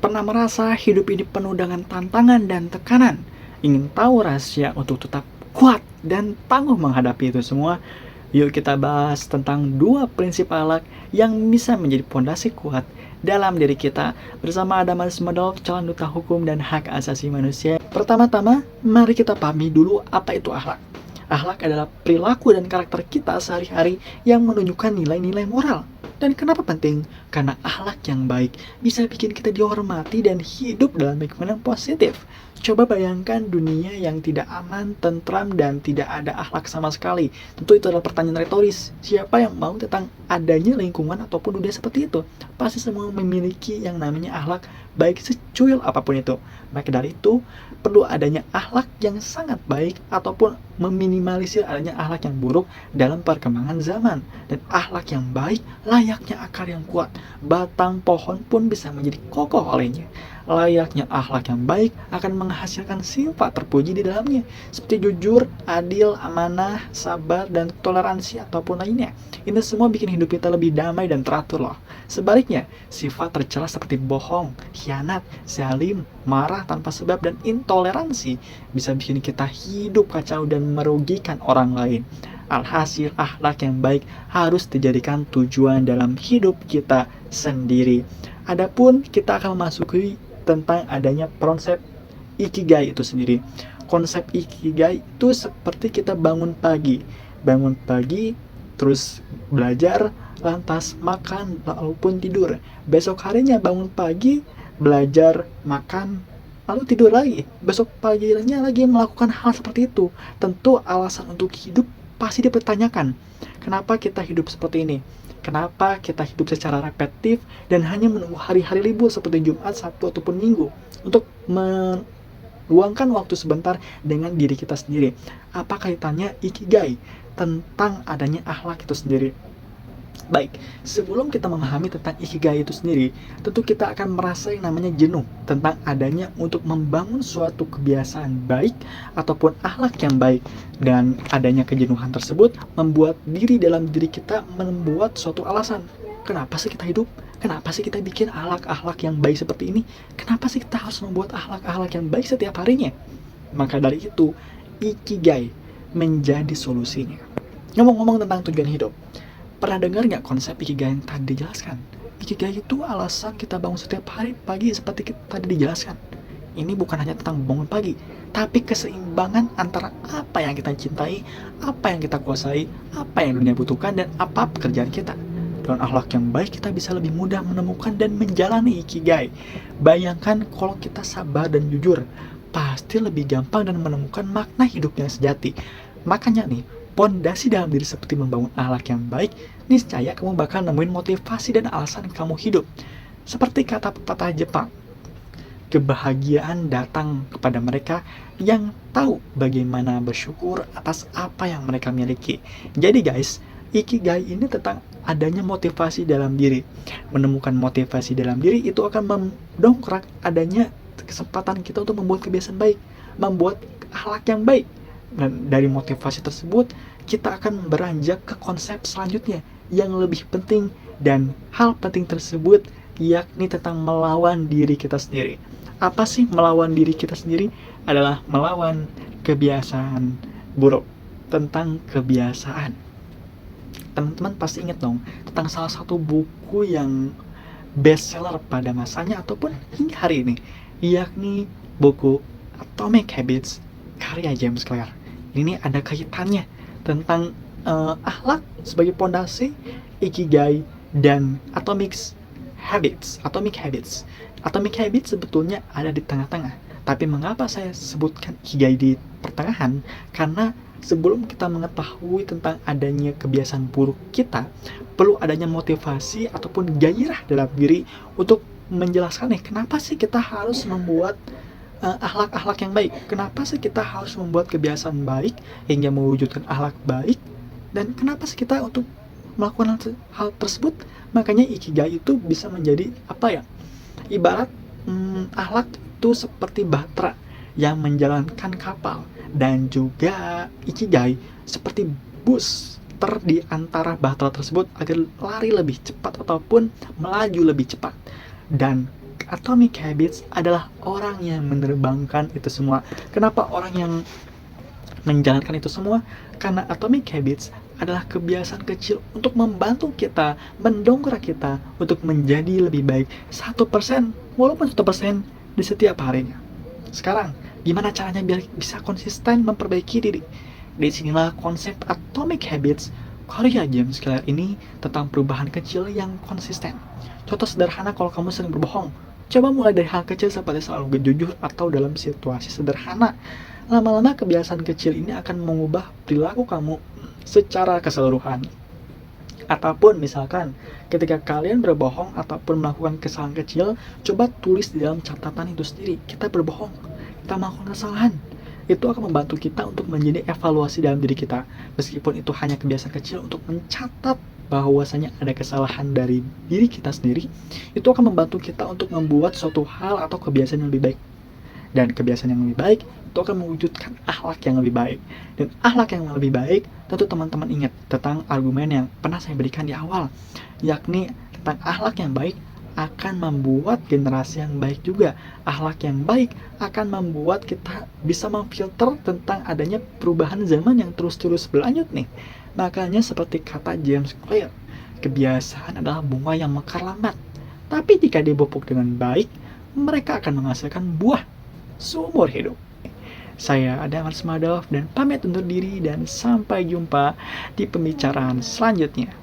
Pernah merasa hidup ini penuh dengan tantangan dan tekanan? Ingin tahu rahasia untuk tetap kuat dan tangguh menghadapi itu semua? Yuk kita bahas tentang dua prinsip akhlak yang bisa menjadi pondasi kuat dalam diri kita bersama Adamas Model, calon duta hukum dan hak asasi manusia. Pertama-tama, mari kita pahami dulu apa itu akhlak. Akhlak adalah perilaku dan karakter kita sehari-hari yang menunjukkan nilai-nilai moral. Dan kenapa penting? Karena akhlak yang baik bisa bikin kita dihormati dan hidup dalam lingkungan yang positif. Coba bayangkan dunia yang tidak aman, tentram, dan tidak ada akhlak sama sekali. Tentu itu adalah pertanyaan retoris. Siapa yang mau tentang adanya lingkungan ataupun dunia seperti itu? Pasti semua memiliki yang namanya akhlak, baik secuil apapun itu. Maka dari itu, perlu adanya akhlak yang sangat baik ataupun meminimalisir adanya akhlak yang buruk dalam perkembangan zaman. Dan akhlak yang baik layaknya akar yang kuat. Batang pohon pun bisa menjadi kokoh olehnya. Layaknya akhlak yang baik akan menghasilkan sifat terpuji di dalamnya, seperti jujur, adil, amanah, sabar, dan toleransi ataupun lainnya. Ini semua bikin hidup kita lebih damai dan teratur loh. Sebaliknya, sifat tercela seperti bohong, khianat, zalim, marah tanpa sebab, dan intoleransi bisa bikin kita hidup kacau dan merugikan orang lain. Alhasil, akhlak yang baik harus dijadikan tujuan dalam hidup kita sendiri. Adapun kita akan memasuki tentang adanya konsep ikigai itu sendiri. Konsep ikigai itu seperti kita bangun pagi, terus belajar, lantas makan, lalu pun tidur. Besok harinya bangun pagi, belajar, makan, lalu tidur lagi. Besok paginya lagi melakukan hal seperti itu. Tentu alasan untuk hidup pasti dipertanyakan. Kenapa kita hidup seperti ini? Kenapa kita hidup secara repetitif dan hanya menunggu hari-hari libur seperti Jumat, Sabtu, ataupun Minggu untuk meluangkan waktu sebentar dengan diri kita sendiri? Apa kaitannya ikigai tentang adanya akhlak itu sendiri? Baik, sebelum kita memahami tentang ikigai itu sendiri, tentu kita akan merasa yang namanya jenuh tentang adanya untuk membangun suatu kebiasaan baik ataupun akhlak yang baik. Dan adanya kejenuhan tersebut membuat dalam diri kita membuat suatu alasan. Kenapa sih kita hidup? Kenapa sih kita bikin akhlak-akhlak yang baik seperti ini? Kenapa sih kita harus membuat akhlak-akhlak yang baik setiap harinya? Maka dari itu, ikigai menjadi solusinya. Ngomong-ngomong tentang tujuan hidup, pernah dengar nggak konsep ikigai yang tadi dijelaskan? Ikigai itu alasan kita bangun setiap hari pagi seperti tadi dijelaskan. Ini bukan hanya tentang bangun pagi, tapi keseimbangan antara apa yang kita cintai, apa yang kita kuasai, apa yang dunia butuhkan, dan apa pekerjaan kita. Dengan akhlak yang baik, kita bisa lebih mudah menemukan dan menjalani ikigai. Bayangkan kalau kita sabar dan jujur, pasti lebih gampang dan menemukan makna hidup yang sejati. Makanya nih, pondasi dalam diri seperti membangun akhlak yang baik, niscaya kamu bakal nemuin motivasi dan alasan kamu hidup. Seperti kata pepatah Jepang, kebahagiaan datang kepada mereka yang tahu bagaimana bersyukur atas apa yang mereka miliki. Jadi guys, ikigai ini tentang adanya motivasi dalam diri. Menemukan motivasi dalam diri itu akan mendongkrak adanya kesempatan kita untuk membuat kebiasaan baik, membuat akhlak yang baik. Dan dari motivasi tersebut, kita akan beranjak ke konsep selanjutnya yang lebih penting, dan hal penting tersebut yakni tentang melawan diri kita sendiri. Apa sih melawan diri kita sendiri? Adalah melawan kebiasaan buruk. Tentang kebiasaan, teman-teman pasti ingat dong tentang salah satu buku yang bestseller pada masanya ataupun hingga hari ini, yakni buku Atomic Habits karya James Clear. Ini ada kaitannya tentang akhlak sebagai pondasi, ikigai, dan Atomic Habits. Atomic Habits sebetulnya ada di tengah-tengah. Tapi mengapa saya sebutkan ikigai di pertengahan? Karena sebelum kita mengetahui tentang adanya kebiasaan buruk kita, perlu adanya motivasi ataupun gairah dalam diri untuk menjelaskan kenapa sih kita harus membuat akhlak-akhlak yang baik. Kenapa sih kita harus membuat kebiasaan baik hingga mewujudkan akhlak baik? Dan kenapa sih kita untuk melakukan hal tersebut? Makanya ikigai itu bisa menjadi ibarat akhlak itu seperti bahtera yang menjalankan kapal, dan juga ikigai seperti bus di antara bahtera tersebut agar lari lebih cepat ataupun melaju lebih cepat. Dan Atomic Habits adalah orang yang menerbangkan itu semua. Kenapa orang yang menjalankan itu semua? Karena Atomic Habits adalah kebiasaan kecil untuk membantu kita, mendongkrak kita untuk menjadi lebih baik 1%, walaupun 1% di setiap harinya. Sekarang, gimana caranya biar bisa konsisten memperbaiki diri? Disinilah konsep Atomic Habits karya James Clear ini tentang perubahan kecil yang konsisten. Contoh sederhana kalau kamu sering berbohong, coba mulai dari hal kecil seperti selalu jujur atau dalam situasi sederhana. Lama-lama kebiasaan kecil ini akan mengubah perilaku kamu secara keseluruhan. Ataupun misalkan ketika kalian berbohong ataupun melakukan kesalahan kecil, coba tulis di dalam catatan itu sendiri. Kita berbohong, kita melakukan kesalahan. Itu akan membantu kita untuk menjadi evaluasi dalam diri kita. Meskipun itu hanya kebiasaan kecil untuk mencatat bahwasanya ada kesalahan dari diri kita sendiri, itu akan membantu kita untuk membuat suatu hal atau kebiasaan yang lebih baik. Dan kebiasaan yang lebih baik itu akan mewujudkan akhlak yang lebih baik. Dan akhlak yang lebih baik, tentu teman-teman ingat tentang argumen yang pernah saya berikan di awal, yakni tentang akhlak yang baik akan membuat generasi yang baik juga. Akhlak yang baik akan membuat kita bisa memfilter tentang adanya perubahan zaman yang terus-terus berlanjut nih. Makanya seperti kata James Clear, kebiasaan adalah bunga yang mekar lambat, tapi jika dipupuk dengan baik, mereka akan menghasilkan buah seumur hidup. Saya Adam Arsmadov dan pamit undur diri dan sampai jumpa di pembicaraan selanjutnya.